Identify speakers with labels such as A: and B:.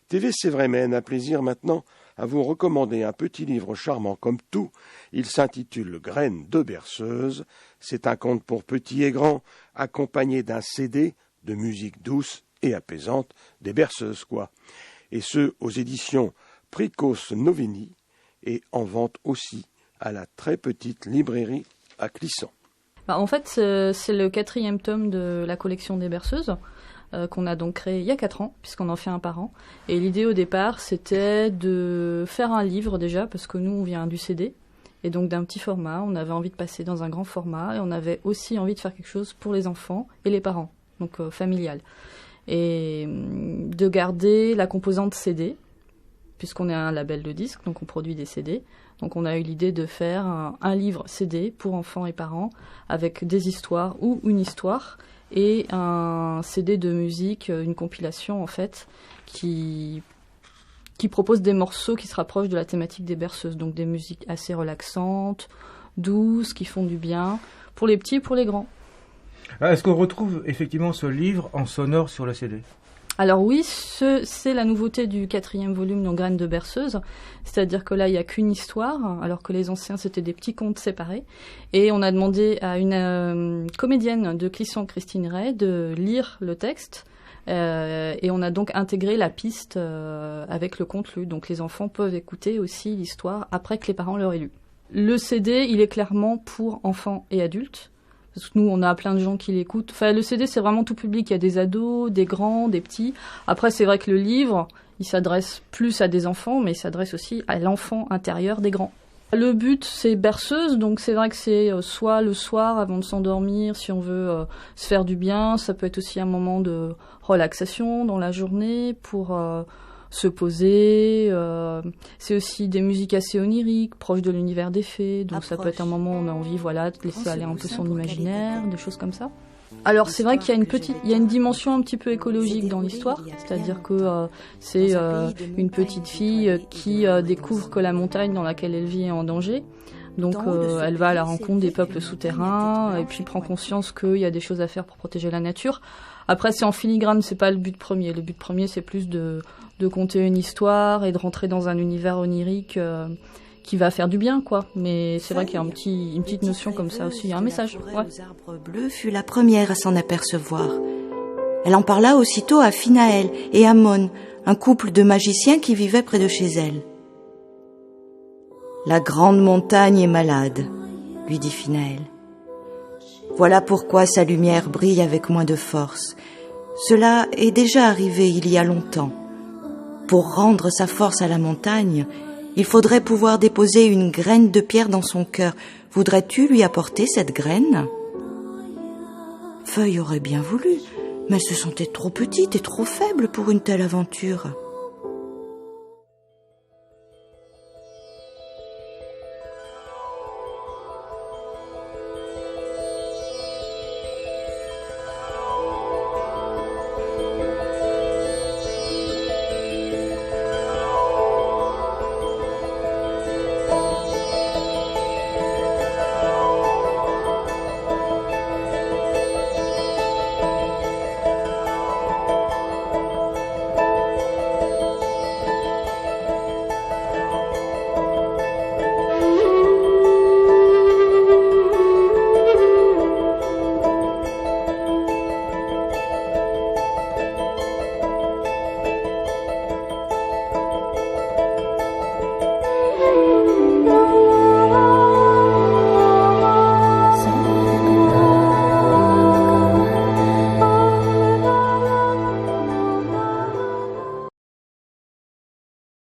A: TVC Vrémen a plaisir maintenant à vous recommander un petit livre charmant comme tout. Il s'intitule Graines de berceuse. C'est un conte pour petits et grands, accompagné d'un CD de musique douce et apaisante, des berceuses quoi. Et ce, aux éditions Pricos Novini, et en vente aussi à la très petite librairie à Clisson.
B: En fait, c'est le 4e tome de la collection des berceuses, qu'on a donc créé il y a 4 ans, puisqu'on en fait un par an. Et l'idée au départ, c'était de faire un livre déjà, parce que nous, on vient du CD, et donc d'un petit format. On avait envie de passer dans un grand format, et on avait aussi envie de faire quelque chose pour les enfants et les parents, donc familial. Et de garder la composante CD, puisqu'on est un label de disques, donc on produit des CD. Donc on a eu l'idée de faire un livre CD pour enfants et parents, avec des histoires ou une histoire, et un CD de musique, une compilation en fait, qui propose des morceaux qui se rapprochent de la thématique des berceuses, donc des musiques assez relaxantes, douces, qui font du bien, pour les petits et pour les grands.
C: Est-ce qu'on retrouve effectivement ce livre en sonore sur le CD ?
B: Alors oui, c'est la nouveauté du 4e volume, donc Graines de berceuse. C'est-à-dire que là, il n'y a qu'une histoire, alors que les anciens, c'était des petits contes séparés. Et on a demandé à une comédienne de Clisson, Christine Ray, de lire le texte. Et on a donc intégré la piste avec le conte lu. Donc les enfants peuvent écouter aussi l'histoire après que les parents l'auraient lu. Le CD, il est clairement pour enfants et adultes. Parce que nous, on a plein de gens qui l'écoutent. Enfin, le CD, c'est vraiment tout public. Il y a des ados, des grands, des petits. Après, c'est vrai que le livre, il s'adresse plus à des enfants, mais il s'adresse aussi à l'enfant intérieur des grands. Le but, c'est berceuse, donc c'est vrai que c'est soit le soir avant de s'endormir, si on veut se faire du bien. Ça peut être aussi un moment de relaxation dans la journée pour se poser. C'est aussi des musiques assez oniriques, proches de l'univers des fées. Donc ça peut être un moment où on a envie, voilà, de laisser aller un peu son imaginaire, des choses comme ça. Alors c'est vrai qu'il y a une dimension un petit peu écologique dans l'histoire, c'est-à-dire que c'est une petite fille qui découvre que la montagne dans laquelle elle vit est en danger. Donc elle va à la rencontre des peuples souterrains et puis prend conscience qu'il y a des choses à faire pour protéger la nature. Après c'est en filigrane, c'est pas le but premier. Le but premier c'est plus de conter une histoire et de rentrer dans un univers onirique qui va faire du bien, quoi. Mais c'est vrai qu'il y a une petite notion comme ça aussi, il y a un message. Ouais.
D: Aux arbres bleus fut la première à s'en apercevoir. Elle en parla aussitôt à Finaël et Amon, un couple de magiciens qui vivaient près de chez elle. La grande montagne est malade, lui dit Finaël. Voilà pourquoi sa lumière brille avec moins de force. Cela est déjà arrivé il y a longtemps. Pour rendre sa force à la montagne, il faudrait pouvoir déposer une graine de pierre dans son cœur. Voudrais-tu lui apporter cette graine ? Feuille aurait bien voulu, mais elle se sentait trop petite et trop faible pour une telle aventure.